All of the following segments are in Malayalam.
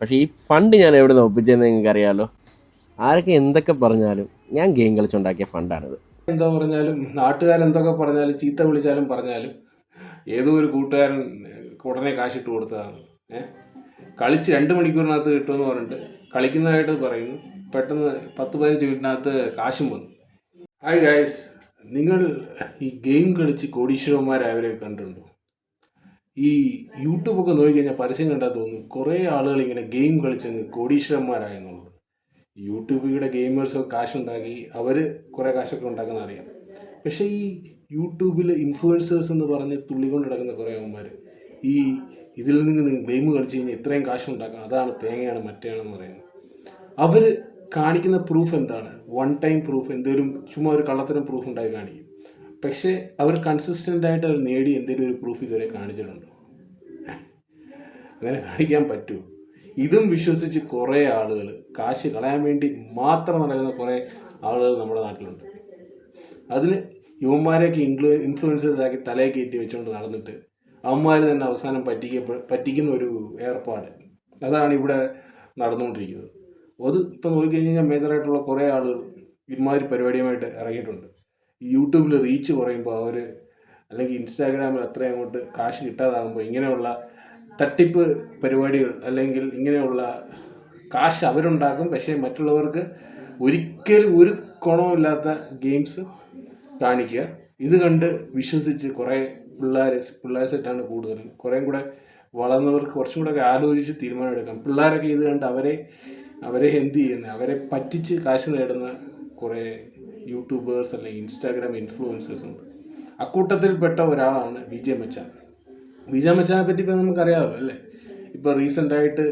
പക്ഷേ ഈ ഫണ്ട് ഞാൻ എവിടെ നിന്ന് ഒപ്പിച്ചതെന്ന് നിങ്ങൾക്ക് അറിയാമല്ലോ. ആരൊക്കെ എന്തൊക്കെ പറഞ്ഞാലും ഞാൻ ഗെയിം കളിച്ചുണ്ടാക്കിയ ഫണ്ടാണിത്. എന്താ പറഞ്ഞാലും നാട്ടുകാരെന്തൊക്കെ പറഞ്ഞാലും ചീത്ത വിളിച്ചാലും പറഞ്ഞാലും ഏതോ ഒരു കൂട്ടുകാരൻ ഉടനെ കാശിട്ട് കൊടുത്തതാണ്. കളിച്ച് 2 മണിക്കൂറിനകത്ത് കിട്ടുമെന്ന് പറഞ്ഞിട്ട് കളിക്കുന്നതായിട്ട് പറയുന്നു. പെട്ടെന്ന് 10-15 മിനിറ്റിനകത്ത് കാശും വന്നു. ഹായ് ഗായ്സ്, നിങ്ങൾ ഈ ഗെയിം കളിച്ച് കോടീശ്വരന്മാരായവരെ കണ്ടിട്ടുണ്ടോ? ഈ യൂട്യൂബൊക്കെ നോക്കിക്കഴിഞ്ഞാൽ പരസ്യം കണ്ടാൽ തോന്നും കുറേ ആളുകൾ ഇങ്ങനെ ഗെയിം കളിച്ചങ്ങ് കോടീശ്വരന്മാരായെന്നുള്ളത്. യൂട്യൂബിലൂടെ ഗെയിമേഴ്സൊക്കെ കാശുണ്ടാക്കി അവർ കുറേ കാശൊക്കെ ഉണ്ടാക്കുന്ന അറിയാം. പക്ഷേ ഈ യൂട്യൂബിൽ ഇൻഫ്ലുവൻസേഴ്സ് എന്ന് പറഞ്ഞ് തുള്ളിക്കൊണ്ട് കിടക്കുന്ന കുറേ അവന്മാർ ഈ ഇതിൽ നിന്ന് ഗെയിം കളിച്ച് കഴിഞ്ഞാൽ ഇത്രയും കാശുണ്ടാക്കാം, അതാണ് തേങ്ങയാണ് മറ്റേയാണെന്ന് പറയുന്നത്. അവർ കാണിക്കുന്ന പ്രൂഫ് എന്താണ്? വൺ ടൈം പ്രൂഫ്, എന്തെങ്കിലും ചുമ്മാ ഒരു കള്ളത്തരം പ്രൂഫ് ഉണ്ടായി കാണിക്കും. പക്ഷേ അവർ കൺസിസ്റ്റൻ്റായിട്ട് അവർ നേടി എന്തെങ്കിലും ഒരു പ്രൂഫ് ഇതുവരെ കാണിച്ചിട്ടുണ്ടോ? അങ്ങനെ കാണിക്കാൻ പറ്റുമോ? ഇതും വിശ്വസിച്ച് കുറേ ആളുകൾ കാശ് കളയാൻ വേണ്ടി മാത്രം നടക്കുന്ന കുറേ ആളുകൾ നമ്മുടെ നാട്ടിലുണ്ട്. അതിന് യുവന്മാരെയൊക്കെ ഇൻഫ്ലുവൻസേഴ്സാക്കി തലയെ കയറ്റി വെച്ചുകൊണ്ട് നടന്നിട്ട് അവന്മാർ തന്നെ അവസാനം പറ്റിക്കുന്ന ഒരു ഏർപ്പാട്, അതാണ് ഇവിടെ നടന്നുകൊണ്ടിരിക്കുന്നത്. അത് ഇപ്പം നോക്കിക്കഴിഞ്ഞാൽ മേജറായിട്ടുള്ള കുറേ ആളുകൾ ഇമാതിരി പരിപാടിയുമായിട്ട് ഇറങ്ങിയിട്ടുണ്ട്. ഈ യൂട്യൂബിൽ റീച്ച് കുറയുമ്പോൾ അവർ അല്ലെങ്കിൽ ഇൻസ്റ്റാഗ്രാമിൽ അത്രയും അങ്ങോട്ട് കാശ് കിട്ടാതാകുമ്പോൾ ഇങ്ങനെയുള്ള തട്ടിപ്പ് പരിപാടികൾ അല്ലെങ്കിൽ ഇങ്ങനെയുള്ള കാശ് അവരുണ്ടാക്കും. പക്ഷേ മറ്റുള്ളവർക്ക് ഒരിക്കലും ഒരു ഗുണമില്ലാത്ത ഗെയിംസ് കാണിക്കുക. ഇത് കണ്ട് വിശ്വസിച്ച് കുറേ പിള്ളേർ സെറ്റാണ് കൂടുതലും. കുറേ കൂടെ വളർന്നവർക്ക് കുറച്ചും കൂടെ ഒക്കെ ആലോചിച്ച് തീരുമാനം എടുക്കാം. പിള്ളേരൊക്കെ ഇത് കണ്ട് അവരെ എന്ത് ചെയ്യുന്നത്, അവരെ പറ്റിച്ച് കാശ് നേടുന്ന കുറേ യൂട്യൂബേഴ്സ് അല്ലെങ്കിൽ ഇൻസ്റ്റാഗ്രാം ഇൻഫ്ലുവൻസേഴ്സ് ഉണ്ട്. അക്കൂട്ടത്തിൽപ്പെട്ട ഒരാളാണ് വിജയ് മച്ചാൻ. വിജയ് മച്ചാനെ പറ്റി ഇപ്പോൾ നമുക്കറിയാമല്ലോ അല്ലേ? ഇപ്പോൾ റീസെൻ്റായിട്ട്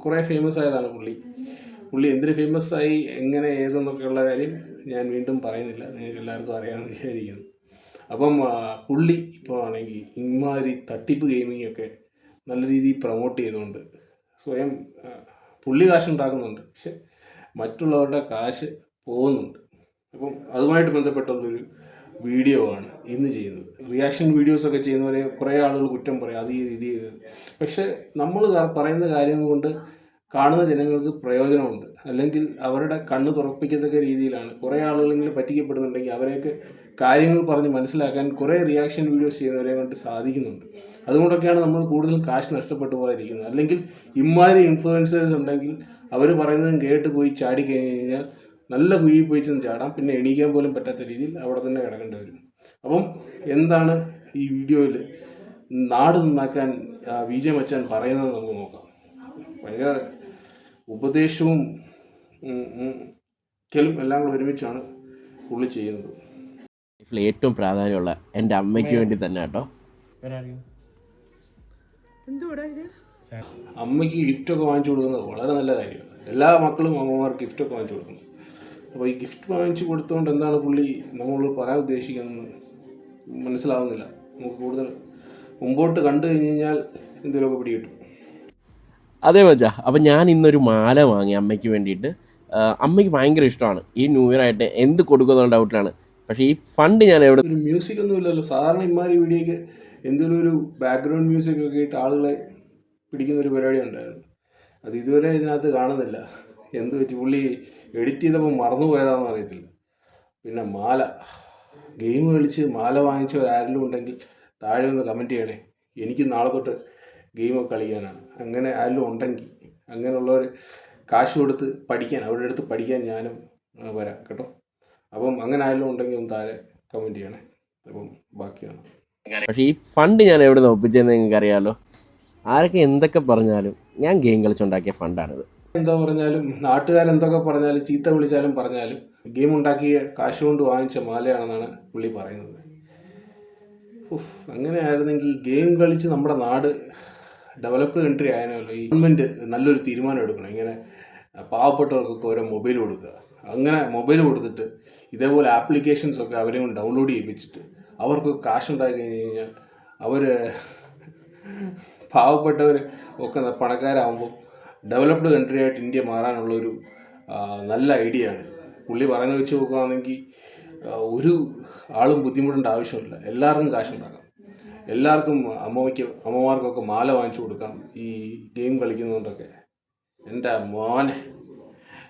കുറേ ഫേമസ് ആയതാണ് പുള്ളി എന്തിന് ഫേമസ് ആയി, എങ്ങനെ ഏതെന്നൊക്കെയുള്ള കാര്യം ഞാൻ വീണ്ടും പറയുന്നില്ല, നിങ്ങൾക്ക് എല്ലാവർക്കും അറിയാമെന്ന് വിചാരിക്കുന്നു. അപ്പം പുള്ളി ഇപ്പോൾ ആണെങ്കിൽ ഇമാതിരി തട്ടിപ്പ് ഗെയിമിങ്ങൊക്കെ നല്ല രീതിയിൽ പ്രൊമോട്ട് ചെയ്തുകൊണ്ട് സ്വയം പുള്ളി കാശുണ്ടാക്കുന്നുണ്ട്, പക്ഷെ മറ്റുള്ളവരുടെ കാശ് പോകുന്നുണ്ട്. അപ്പം അതുമായിട്ട് ബന്ധപ്പെട്ടുള്ളൊരു വീഡിയോ ആണ് ഇന്ന് ചെയ്യുന്നത്. റിയാക്ഷൻ വീഡിയോസൊക്കെ ചെയ്യുന്നവരെ കുറേ ആളുകൾ കുറ്റം പറയും, അത് ചെയ്ത് ഇത് ചെയ്ത്. പക്ഷെ നമ്മൾ പറയുന്ന കാര്യങ്ങൾ കൊണ്ട് കാണുന്ന ജനങ്ങൾക്ക് പ്രയോജനമുണ്ട്, അല്ലെങ്കിൽ അവരുടെ കണ്ണ് തുറപ്പിക്കത്തക്ക രീതിയിലാണ്. കുറേ ആളുകളെങ്കിലും പറ്റിക്കപ്പെടുന്നുണ്ടെങ്കിൽ അവരെയൊക്കെ കാര്യങ്ങൾ പറഞ്ഞ് മനസ്സിലാക്കാൻ കുറേ റിയാക്ഷൻ വീഡിയോസ് ചെയ്യുന്നവരെ കൊണ്ട് സാധിക്കുന്നുണ്ട്. അതുകൊണ്ടൊക്കെയാണ് നമ്മൾ കൂടുതലും കാശ് നഷ്ടപ്പെട്ടു പോകാതിരിക്കുന്നത്. അല്ലെങ്കിൽ ഇമാതിരി ഇൻഫ്ലുവൻസേഴ്സ് ഉണ്ടെങ്കിൽ അവർ പറയുന്നതും കേട്ട് പോയി ചാടിക്കഴിഞ്ഞ് കഴിഞ്ഞാൽ നല്ല കുഴിയിൽ പോയി ചെന്ന് ചാടാം, പിന്നെ എണീക്കാൻ പോലും പറ്റാത്ത രീതിയിൽ അവിടെ തന്നെ കിടക്കേണ്ടി വരും. അപ്പം എന്താണ് ഈ വീഡിയോയിൽ നാട് നന്നാക്കാൻ വിജയ് മച്ചാൻ പറയുന്നത് നമുക്ക് നോക്കാം. ഭയങ്കര ഉപദേശവും എല്ലാം കൂടെ ഒരുമിച്ചാണ് പുള്ളി ചെയ്യുന്നത്. ലൈഫിൽ ഏറ്റവും പ്രാധാന്യമുള്ള എൻ്റെ അമ്മയ്ക്ക് വേണ്ടി തന്നെ കേട്ടോ. അമ്മയ്ക്ക് ഗിഫ്റ്റൊക്കെ വാങ്ങിച്ചു കൊടുക്കുന്നത് വളരെ നല്ല കാര്യമാണ്. എല്ലാ മക്കളും അമ്മമാർക്ക് ഗിഫ്റ്റൊക്കെ വാങ്ങിച്ചു കൊടുക്കുന്നു. അപ്പോൾ ഈ ഗിഫ്റ്റ് വാങ്ങിച്ചു കൊടുത്തുകൊണ്ട് എന്താണ് പുള്ളി നമ്മളോട് പറയാൻ ഉദ്ദേശിക്കുന്നത് മനസ്സിലാവുന്നില്ല. നമുക്ക് കൂടുതൽ മുമ്പോട്ട് കണ്ടു കഴിഞ്ഞ് കഴിഞ്ഞാൽ എന്തെങ്കിലുമൊക്കെ പിടികിട്ടും. അതേ മച്ചാ, അപ്പം ഞാൻ ഇന്നൊരു മാല വാങ്ങി അമ്മയ്ക്ക് വേണ്ടിയിട്ട്. അമ്മയ്ക്ക് ഭയങ്കര ഇഷ്ടമാണ്. ഈ ന്യൂ ഇയർ ആയിട്ട് എന്ത് കൊടുക്കുന്ന ഡൗട്ടിലാണ്. പക്ഷേ ഈ ഫണ്ട് ഞാൻ എവിടെ ഒരു മ്യൂസിക് ഒന്നും ഇല്ലല്ലോ. സാധാരണ ഇമാതിരി വീഡിയോയ്ക്ക് എന്തെങ്കിലും ഒരു ബാക്ക്ഗ്രൗണ്ട് മ്യൂസിക് ഒക്കെ ഇട്ട് ആളുകളെ പിടിക്കുന്ന ഒരു പരിപാടി ഉണ്ടായിരുന്നു. അത് ഇതുവരെ ഇതിനകത്ത് കാണുന്നില്ല. എന്ത് വെച്ച് പുള്ളി എഡിറ്റ് ചെയ്തപ്പോൾ മറന്നു പോയതാണെന്ന് അറിയത്തില്ല. പിന്നെ മാല, ഗെയിം കളിച്ച് മാല വാങ്ങിച്ചവരാരെങ്കിലും ഉണ്ടെങ്കിൽ താഴെ ഒന്ന് കമൻറ്റ് ചെയ്യണേ. എനിക്ക് നാളെ തൊട്ട് ഗെയിമൊക്കെ കളിക്കാനാണ്. അങ്ങനെ ആരെങ്കിലും ഉണ്ടെങ്കിൽ, അങ്ങനെയുള്ളവർ കാശ് കൊടുത്ത് പഠിക്കാൻ, അവരുടെ അടുത്ത് പഠിക്കാൻ ഞാനും വരാം കേട്ടോ. അപ്പം അങ്ങനെ ആരെങ്കിലും ഉണ്ടെങ്കിൽ ഒന്ന് താഴെ കമൻറ്റ് ചെയ്യണേ. അപ്പം ബാക്കിയാണ്. പക്ഷേ ഈ ഫണ്ട് ഞാൻ എവിടെ നിന്ന് ഒപ്പിച്ചതെന്ന് നിങ്ങൾക്ക് അറിയാമല്ലോ. ആരൊക്കെ എന്തൊക്കെ പറഞ്ഞാലും ഞാൻ ഗെയിം കളിച്ചുണ്ടാക്കിയ ഫണ്ടാണിത്. എന്താ പറഞ്ഞാലും നാട്ടുകാരെന്തൊക്കെ പറഞ്ഞാലും ചീത്ത വിളിച്ചാലും പറഞ്ഞാലും ഗെയിം ഉണ്ടാക്കിയ കാശ് കൊണ്ട് വാങ്ങിച്ച മാലയാണെന്നാണ് പുള്ളി പറയുന്നത്. അങ്ങനെ ആയിരുന്നെങ്കിൽ ഗെയിം കളിച്ച് നമ്മുടെ നാട് ഡെവലപ്ഡ് കൺട്രി ആയാലോ. ഈ ഗവൺമെൻറ് നല്ലൊരു തീരുമാനം എടുക്കണം. ഇങ്ങനെ പാവപ്പെട്ടവർക്കൊക്കെ ഓരോ മൊബൈൽ കൊടുക്കുക. അങ്ങനെ മൊബൈൽ കൊടുത്തിട്ട് ഇതേപോലെ ആപ്ലിക്കേഷൻസൊക്കെ അവരെ കൊണ്ട് ഡൗൺലോഡ് ചെയ്യിപ്പിച്ചിട്ട് അവർക്ക് കാശുണ്ടാക്കി കഴിഞ്ഞ് കഴിഞ്ഞാൽ അവർ പാവപ്പെട്ടവർ ഒക്കെ പണക്കാരാകുമ്പോൾ ഡെവലപ്ഡ് കൺട്രി ആയിട്ട് ഇന്ത്യ മാറാനുള്ളൊരു നല്ല ഐഡിയ ആണ്. പുള്ളി പറയുന്നത് വെച്ച് നോക്കുകയാണെങ്കിൽ ഒരു ആളും ബുദ്ധിമുട്ടേണ്ട ആവശ്യമില്ല. എല്ലാവർക്കും കാശുണ്ടാക്കാം. എല്ലാവർക്കും അമ്മമാർക്കൊക്കെ മാല വാങ്ങിച്ചു കൊടുക്കാം ഈ ഗെയിം കളിക്കുന്നതുകൊണ്ടൊക്കെ. എൻ്റെ മോനെ,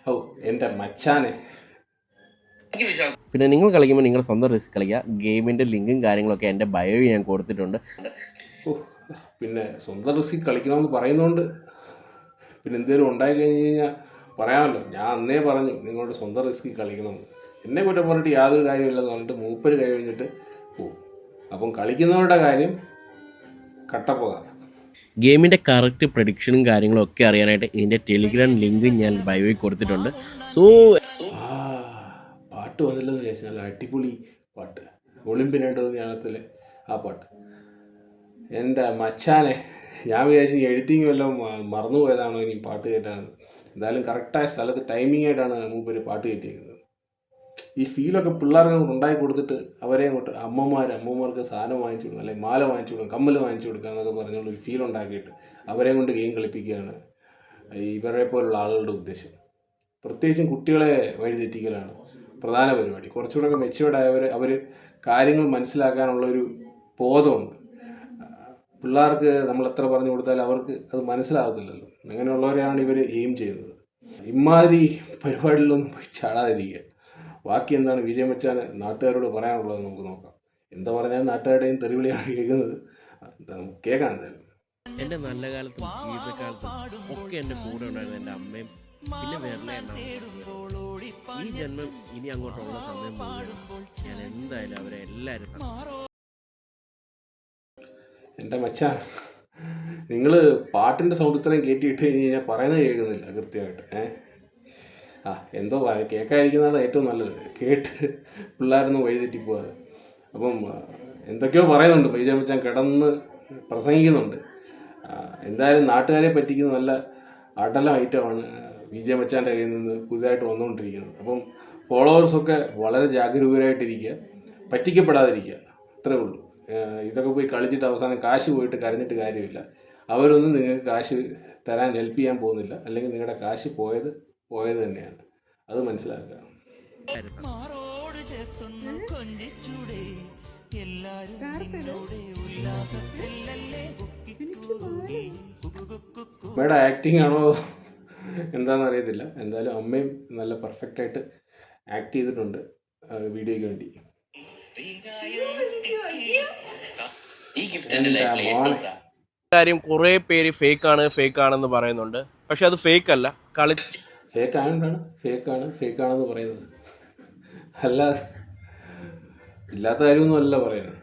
ഓ എൻ്റെ മച്ചാനെ. പിന്നെ നിങ്ങൾ കളിക്കുമ്പോൾ നിങ്ങൾ സ്വന്തം റിസ്ക് കളിക്കുക. ഗെയിമിൻ്റെ ലിങ്കും കാര്യങ്ങളൊക്കെ എൻ്റെ ബയോയിൽ ഞാൻ കൊടുത്തിട്ടുണ്ട്. ഓ, പിന്നെ സ്വന്തം റിസ്ക് കളിക്കണമെന്ന് പറയുന്നതുകൊണ്ട് പിന്നെ എന്തെങ്കിലും ഉണ്ടായി കഴിഞ്ഞ് കഴിഞ്ഞാൽ പറയാമല്ലോ. ഞാൻ അന്നേ പറഞ്ഞു നിങ്ങളോട് സ്വന്തം റിസ്ക് കളിക്കണമെന്ന്. എന്നെ കുറ്റം പറഞ്ഞിട്ട് യാതൊരു കാര്യമില്ലെന്ന് പറഞ്ഞിട്ട് മൂപ്പര് കഴിഞ്ഞിട്ട് പോവും. അപ്പം കളിക്കുന്നവരുടെ കാര്യം കട്ടപ്പോക. ഗെയിമിൻ്റെ കറക്റ്റ് പ്രഡിക്ഷനും കാര്യങ്ങളും ഒക്കെ അറിയാനായിട്ട് ഇതിൻ്റെ ടെലിഗ്രാം ലിങ്ക് ഞാൻ ബയോയിൽ കൊടുത്തിട്ടുണ്ട്. സോ പാട്ട് വന്നില്ലെന്ന് വിചാരിച്ചാൽ നല്ല അടിപൊളി പാട്ട്, ഒളിമ്പിനായിട്ട് ജ്ഞാനത്തിലെ ആ പാട്ട്. എൻ്റെ മച്ചാനെ, ഞാൻ വിചാരിച്ചു എഡിറ്റിംഗ് വല്ലതും മറന്നുപോയതാണോ ഇനി പാട്ട് കേട്ടാണ്. എന്തായാലും കറക്റ്റായ സ്ഥലത്ത് ടൈമിംഗ് ആയിട്ടാണ് മൂപ്പര് പാട്ട് കയറ്റിയിരിക്കുന്നത്. ഈ ഫീലൊക്കെ പിള്ളേർക്ക് ഉണ്ടാക്കി കൊടുത്തിട്ട് അവരെ അങ്ങോട്ട് അമ്മമാർക്ക് സാധനം വാങ്ങിച്ചു കൊടുക്കുക, അല്ലെങ്കിൽ മാല വാങ്ങിച്ചു കൊടുക്കുക, കമ്മൽ വാങ്ങിച്ചു കൊടുക്കുക എന്നൊക്കെ പറഞ്ഞുള്ളൊരു ഫീൽ ഉണ്ടാക്കിയിട്ട് അവരെ കൊണ്ട് ഗെയിം കളിപ്പിക്കുകയാണ് ഇവരെ പോലുള്ള ആളുകളുടെ ഉദ്ദേശം. പ്രത്യേകിച്ചും കുട്ടികളെ വഴിതെറ്റിക്കലാണ് പ്രധാന പരിപാടി. കുറച്ചുകൂടെ മെച്ചുവേർഡായവർ അവർ കാര്യങ്ങൾ മനസ്സിലാക്കാനുള്ളൊരു ബോധമുണ്ട്. പിള്ളേർക്ക് നമ്മൾ എത്ര പറഞ്ഞു കൊടുത്താലും അവർക്ക് അത് മനസ്സിലാകത്തില്ലല്ലോ. അങ്ങനെയുള്ളവരെയാണ് ഇവർ എയിം ചെയ്യുന്നത്. ഇമാതിരി പരിപാടിയിലൊന്നും പോയി ചാടാതിരിക്കുക. ബാക്കി എന്താണ് വിജയ് മച്ചാൻ നാട്ടുകാരോട് പറയാനുള്ളത് നമുക്ക് നോക്കാം. എന്താ പറഞ്ഞാൽ നാട്ടുകാരുടെയും തെറിവിളിയാണ് കേൾക്കുന്നത്. കേൾക്കാം എന്തായാലും. എൻ്റെ നല്ല കാലത്തും ജീവിതകാലത്തും ഒക്കെ എൻ്റെ കൂടെ ഉണ്ടായിരുന്ന എൻ്റെ അമ്മയും പിന്നെ വേറെ ഈ ജന്മം ഇനി അങ്ങോട്ടുള്ള സമയം മുഴുവൻ ഞാൻ എന്തായാലും അവരെ എല്ലാവരും എൻ്റെ മച്ചാൻ, നിങ്ങൾ പാട്ടിൻ്റെ സൗണ്ട് ഇത്രയും കയറ്റിയിട്ട് കഴിഞ്ഞ് കഴിഞ്ഞാൽ പറയുന്നത് കേൾക്കുന്നില്ല കൃത്യമായിട്ട്. എന്തോ കേൾക്കാതിരിക്കുന്നതാണ് ഏറ്റവും നല്ലത്. കേട്ട് പിള്ളേരൊന്നും വഴിതെറ്റിപ്പോകാതെ. അപ്പം എന്തൊക്കെയോ പറയുന്നുണ്ട്, വിജയ് മച്ചാൻ കിടന്ന് പ്രസംഗിക്കുന്നുണ്ട്. എന്തായാലും നാട്ടുകാരെ പറ്റിക്കുന്ന നല്ല അടല ഐറ്റമാണ് വിജയ് മച്ചാൻ്റെ കയ്യിൽ നിന്ന് പുതിയതായിട്ട് വന്നുകൊണ്ടിരിക്കുന്നത്. അപ്പം ഫോളോവേഴ്സൊക്കെ വളരെ ജാഗരൂകരായിട്ടിരിക്കുക, പറ്റിക്കപ്പെടാതിരിക്കുക, അത്രേ ഉള്ളൂ. ഇതൊക്കെ പോയി കളിച്ചിട്ട് അവസാനം കാശ് പോയിട്ട് കരഞ്ഞിട്ട് കാര്യമില്ല. അവരൊന്നും നിങ്ങൾക്ക് കാശ് തരാൻ ഹെൽപ്പ് ചെയ്യാൻ പോകുന്നില്ല. അല്ലെങ്കിൽ നിങ്ങളുടെ കാശ് പോയത് തന്നെയാണ്, അത് മനസ്സിലാക്കുക. അമ്മയുടെ ആക്ടിങ് ആണോ എന്താണെന്ന് അറിയത്തില്ല. എന്തായാലും അമ്മയും നല്ല പെർഫെക്റ്റായിട്ട് ആക്ട് ചെയ്തിട്ടുണ്ട് വീഡിയോയ്ക്ക് വേണ്ടി. കാര്യം കുറേ പേര് ഫേക്കാണെന്ന് പറയുന്നുണ്ട്. പക്ഷെ അത് ഫേക്ക് അല്ല. ഫേക്കാണെന്ന് പറയുന്നത് അല്ല, ഇല്ലാത്ത കാര്യമൊന്നും അല്ല പറയുന്നത്.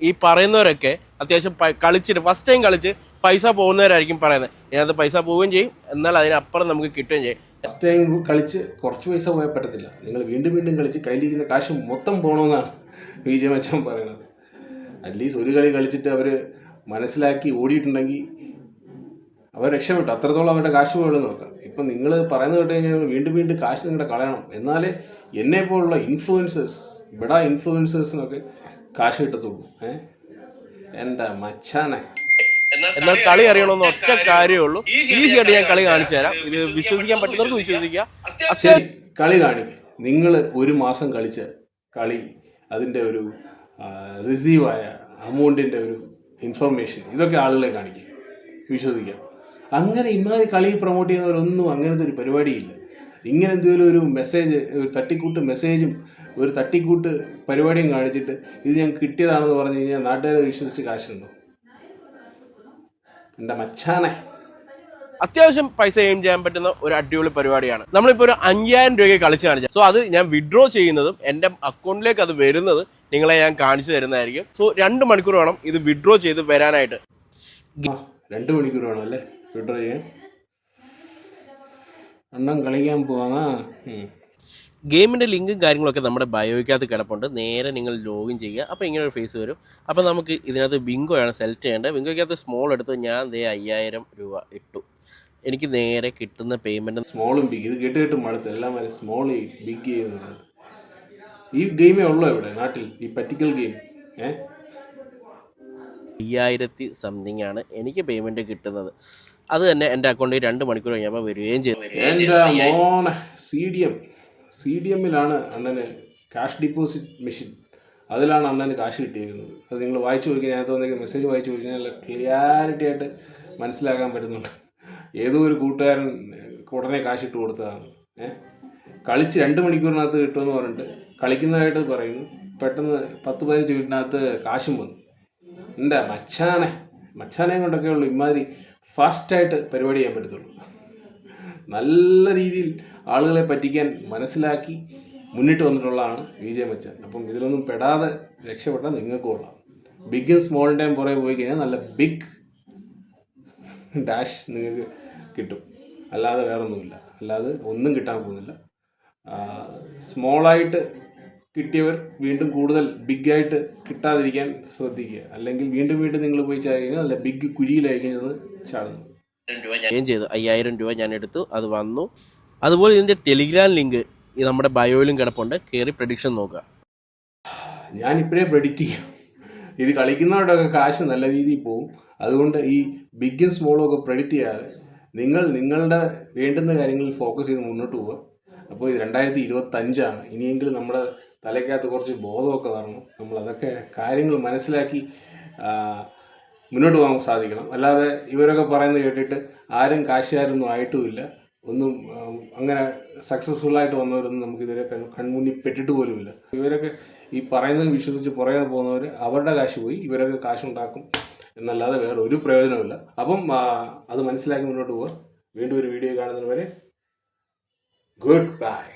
ഈ പറയുന്നവരൊക്കെ അത്യാവശ്യം കളിച്ചിട്ട് ഫസ്റ്റ് ടൈം കളിച്ച് പൈസ പോകുന്നവരായിരിക്കും പറയുന്നത്. ഇതിനകത്ത് പൈസ പോവുകയും ചെയ്യും, എന്നാൽ അതിനപ്പുറം നമുക്ക് കിട്ടുകയും ചെയ്യും. ഫസ്റ്റ് ടൈം കളിച്ച് കുറച്ച് പൈസ പോയാൽ പറ്റത്തില്ല. നിങ്ങൾ വീണ്ടും കളിച്ച് കയ്യിലിരിക്കുന്ന കാശ് മൊത്തം പോകണമെന്നാണ് വിജയ് മച്ചാൻ പറയുന്നത്. അറ്റ്ലീസ്റ്റ് ഒരു കളി കളിച്ചിട്ട് അവർ മനസ്സിലാക്കി ഓടിയിട്ടുണ്ടെങ്കിൽ അവർ രക്ഷപ്പെട്ടു. അത്രത്തോളം അവരുടെ കാശ് പോയുള്ളൂ നോക്കാം. ഇപ്പം നിങ്ങൾ പറയുന്നത് കേട്ട് കഴിഞ്ഞാൽ വീണ്ടും കാശ് നിങ്ങളുടെ കളയണം. എന്നാലേ എന്നെപ്പോലുള്ള ഇൻഫ്ലുവൻസേഴ്സിനൊക്കെ കാശ് കിട്ടത്തുള്ളൂ. എൻ്റെ മച്ചാനെ, എന്നാൽ കളി അറിയണമെന്ന് ഒറ്റ കാര്യമേ ഉള്ളൂ. ഈസി ആയിട്ട് ഞാൻ കളി കാണിച്ചു തരാം. ഇത് വിശ്വസിക്കാൻ പറ്റുന്നവർക്ക് വിശ്വസിക്കുക. ശരി, കളി കാണിക്കും. നിങ്ങൾ ഒരു മാസം കളിച്ച കളി, അതിൻ്റെ ഒരു റിസീവായ അമൗണ്ടിൻ്റെ ഒരു ഇൻഫർമേഷൻ, ഇതൊക്കെ ആളുകളെ കാണിക്കും, വിശ്വസിക്കാം. അങ്ങനെ ഇമാതിരി കളി പ്രൊമോട്ട് ചെയ്യുന്നവരൊന്നും അങ്ങനത്തെ ഒരു പരിപാടിയില്ല. ഇങ്ങനെ എന്തെങ്കിലും ഒരു മെസ്സേജ്, ഒരു തട്ടിക്കൂട്ട് മെസ്സേജും ഒരു തട്ടിക്കൂട്ട് പരിപാടിയും കാണിച്ചിട്ട് ഇത് ഞാൻ കിട്ടിയതാണെന്ന് പറഞ്ഞു കഴിഞ്ഞാൽ നാട്ടുകാരെ വിശ്വസിച്ച് കാശുണ്ടോ? എൻ്റെ മച്ചാനെ, അത്യാവശ്യം പൈസ എയിം ചെയ്യാൻ പറ്റുന്ന ഒരു അടിപൊളി പരിപാടിയാണ്. നമ്മളിപ്പോൾ ഒരു 5000 രൂപയ്ക്ക് കളിച്ച് കാണിച്ചാൽ സോ അത് ഞാൻ വിഡ്രോ ചെയ്യുന്നതും എൻ്റെ അക്കൗണ്ടിലേക്ക് അത് വരുന്നത് നിങ്ങളെ ഞാൻ കാണിച്ചു തരുന്നതായിരിക്കും. സോ 2 മണിക്കൂർ വേണം ഇത് വിഡ്രോ ചെയ്ത് വരാനായിട്ട്. 2 മണിക്കൂർ വേണം അല്ലേ വിഡ്രോ ചെയ്യാൻ? അണ്ണം കളിക്കാൻ പോവാന്നാ? ഗെയിമിൻ്റെ ലിങ്കും കാര്യങ്ങളൊക്കെ നമ്മുടെ ബയോയ്ക്കകത്ത് കിടപ്പുണ്ട്. നേരെ നിങ്ങൾ ലോഗിൻ ചെയ്യുക. അപ്പോൾ ഇങ്ങനെ ഒരു ഫേസ് വരും. അപ്പോൾ നമുക്ക് ഇതിനകത്ത് ബിങ്കോയാണ് സെലക്ട് ചെയ്യേണ്ടത്. ബിങ്കോയ്ക്കകത്ത് സ്മോൾ എടുത്ത് ഞാൻ 5000 രൂപ ഇട്ടു. എനിക്ക് നേരെ കിട്ടുന്ന പേയ്മെൻറ്റ് സ്മോളും ബിഗ്, ഇത് കേട്ട് മടുത്ത് എല്ലാം വരെ സ്മോൾ ബിഗ് ചെയ്യുന്നതാണ്. ഈ ഗെയിമേ ഉള്ളൂ ഇവിടെ നാട്ടിൽ, ഈ പറ്റിക്കൽ ഗെയിം. 5000 സംതിങ് ആണ് എനിക്ക് പേയ്മെൻറ്റ് കിട്ടുന്നത്. അത് തന്നെ എൻ്റെ അക്കൗണ്ടിൽ 2 മണിക്കൂർ കഴിഞ്ഞപ്പോൾ വരികയും ചെയ്തു. എൻ്റെ മോനെ, CDM-ലാണ് അണ്ണന് ക്യാഷ് ഡിപ്പോസിറ്റ് മെഷീൻ, അതിലാണ് അണ്ണന് കാശ് കിട്ടിയിരിക്കുന്നത്. അത് നിങ്ങൾ വായിച്ചു നോക്കി, ഞാൻ തോന്നിയ മെസ്സേജ് വായിച്ചു നോക്കി നല്ല ക്ലിയാരിറ്റി ആയിട്ട് മനസ്സിലാക്കാൻ പറ്റുന്നുണ്ട്. ഏതോ ഒരു കൂട്ടുകാരൻ ഉടനെ കാശിട്ട് കൊടുത്തതാണ്. കളിച്ച് 2 മണിക്കൂറിനകത്ത് കിട്ടുമെന്ന് പറഞ്ഞിട്ട് കളിക്കുന്നതായിട്ട് പറയുന്നു. പെട്ടെന്ന് 10-15 മിനിറ്റിനകത്ത് കാശും വന്നു. എൻ്റെ മച്ചാനെ കൊണ്ടൊക്കെ ഉള്ളൂ ഇമാതിരി ഫാസ്റ്റായിട്ട് പരിപാടി ചെയ്യാൻ പറ്റത്തുള്ളൂ. നല്ല രീതിയിൽ ആളുകളെ പറ്റിക്കാൻ മനസ്സിലാക്കി മുന്നിട്ട് വന്നിട്ടുള്ളതാണ് വിജയ് മച്ചാൻ. അപ്പം ഇതിലൊന്നും പെടാതെ രക്ഷപ്പെട്ടാൽ നിങ്ങൾക്ക് കൊള്ളാം. ബിഗും സ്മോളിൻ്റെയും പുറകെ പോയി കഴിഞ്ഞാൽ നല്ല ബിഗ് ഡാഷ് നിങ്ങൾക്ക് കിട്ടും. അല്ലാതെ വേറൊന്നുമില്ല, അല്ലാതെ ഒന്നും കിട്ടാൻ പോകുന്നില്ല. സ്മോളായിട്ട് കിട്ടിയവർ വീണ്ടും കൂടുതൽ ബിഗായിട്ട് കിട്ടാതിരിക്കാൻ ശ്രദ്ധിക്കുക. അല്ലെങ്കിൽ വീണ്ടും നിങ്ങൾ പോയി ചാടി കഴിഞ്ഞാൽ നല്ല ബിഗ് കുഴിയിലായിരിക്കും അത് ചാടുന്നത്. ഞാൻ ചെയ്തു 5000 രൂപ ഞാൻ എടുത്തു, അത് വന്നു. അതുപോലെ ഇതിൻ്റെ ടെലിഗ്രാം ലിങ്ക് ഈ നമ്മുടെ ബയോയിലും കിടപ്പുണ്ട്. കയറി പ്രഡിക്ഷൻ നോക്കുക. ഞാനിപ്പോഴേ പ്രെഡിക്റ്റ് ചെയ്യും, ഇത് കളിക്കുന്നവരുടെയൊക്കെ കാശ് നല്ല രീതിയിൽ പോകും. അതുകൊണ്ട് ഈ ബിഗും സ്മോളും ഒക്കെ പ്രെഡിക്റ്റ് ചെയ്യാതെ നിങ്ങളുടെ വേണ്ടുന്ന കാര്യങ്ങളിൽ ഫോക്കസ് ചെയ്ത് മുന്നോട്ട് പോവുക. അപ്പോൾ ഇത് 2025 ഇനിയെങ്കിലും നമ്മുടെ തലയ്ക്കകത്ത് കുറച്ച് ബോധമൊക്കെ വരണം. നമ്മളതൊക്കെ കാര്യങ്ങൾ മനസ്സിലാക്കി മുന്നോട്ട് പോകാൻ സാധിക്കണം. അല്ലാതെ ഇവരൊക്കെ പറയുന്നത് കേട്ടിട്ട് ആരും കാശുകാരൊന്നും ആയിട്ടുമില്ല, ഒന്നും അങ്ങനെ സക്സസ്ഫുള്ളായിട്ട് വന്നവരൊന്നും നമുക്കിതുവരെ കൺമുന്നിൽ പെട്ടിട്ട് പോലുമില്ല. ഇവരൊക്കെ ഈ പറയുന്നത് വിശ്വസിച്ച് പുറകെ പോകുന്നവർ അവരുടെ കാശ് പോയി ഇവരൊക്കെ കാശുണ്ടാക്കും എന്നല്ലാതെ വേറെ ഒരു പ്രയോജനമില്ല. അപ്പം അത് മനസ്സിലാക്കി മുന്നോട്ട് പോവുക. വീണ്ടും ഒരു വീഡിയോ കാണുന്നവരെ ഗുഡ് ബൈ.